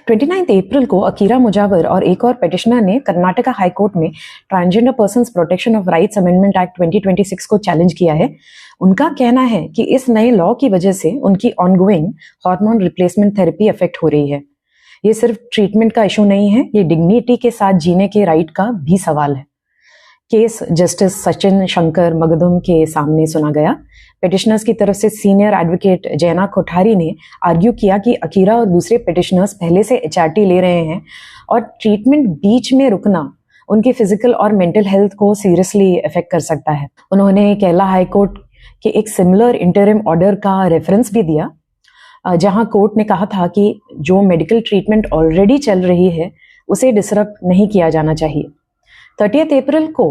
29 अप्रैल को अकीरा मुजावर और एक और पिटिशनर ने कर्नाटका हाई कोर्ट में transgender persons protection of rights amendment act 2026 को चैलेंज किया है। उनका कहना है कि इस नए लॉ की वजह से उनकी ongoing hormone replacement therapy affect हो रही है। ये सिर्फ ट्रीटमेंट का इशू नहीं है, ये डिग्निटी के साथ जीने के राइट का भी सवाल है। केस जस्टिस सचिन शंकर मगदुम के सामने सुना गया। पिटिशनर्स की तरफ से सीनियर एडवोकेट जैना कोठारी ने आर्ग्यू किया कि अकीरा और दूसरे पिटिशनर्स पहले से एचआरटी ले रहे हैं और ट्रीटमेंट बीच में रुकना उनकी फिजिकल और मेंटल हेल्थ को सीरियसली अफेक्ट कर सकता है। उन्होंने केरला हाई कोर्ट के एक सिमिलर इंटरिम ऑर्डर का रेफरेंस भी दिया, जहां कोर्ट ने कहा था कि जो मेडिकल ट्रीटमेंट ऑलरेडी चल रही है उसे डिसरप्ट नहीं किया जाना चाहिए। 30 अप्रैल को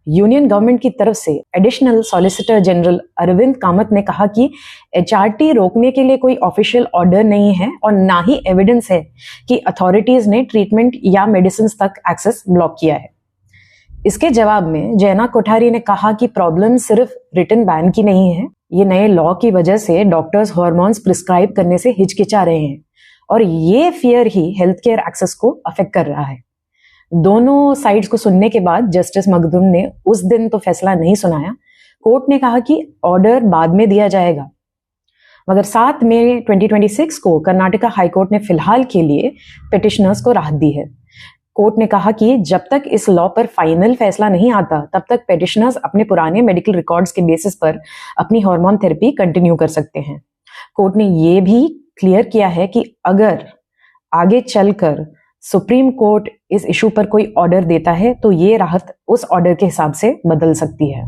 यूनियन गवर्नमेंट की तरफ से additional solicitor general Arvind Kamat ने कहा कि एचआरटी रोकने के लिए कोई ऑफिशियल ऑर्डर नहीं है और ना ही एविडेंस है कि अथॉरिटीज ने ट्रीटमेंट या मेडिसिन तक एक्सेस ब्लॉक किया है। इसके जवाब में जैना कोठारी ने कहा कि प्रॉब्लम सिर्फ रिटन बैन की नहीं है, ये नए लॉ की वजह से डॉक्टर्स हार्मोन्स प्रिस्क्राइब करने से हिचकिचा रहे हैं और ये फियर ही हेल्थ केयर एक्सेस को अफेक्ट कर रहा है। दोनों साइड्स को सुनने के बाद जस्टिस मगदुम ने उस दिन तो फैसला नहीं सुनाया। कोर्ट ने कहा कि ऑर्डर बाद में दिया जाएगा, मगर 7 मई 2026 को कर्नाटका हाई कोर्ट ने फिलहाल के लिए पिटिशनर्स को राहत दी है। कोर्ट ने कहा कि जब तक इस लॉ पर फाइनल फैसला नहीं आता तब तक पिटिशनर्स अपने पुराने मेडिकल रिकॉर्ड्स के बेसिस पर अपनी हार्मोन थेरेपी कंटिन्यू कर सकते हैं। कोर्ट ने यह भी क्लियर किया है कि अगर आगे चलकर सुप्रीम कोर्ट इस इशू पर कोई ऑर्डर देता है तो ये राहत उस ऑर्डर के हिसाब से बदल सकती है।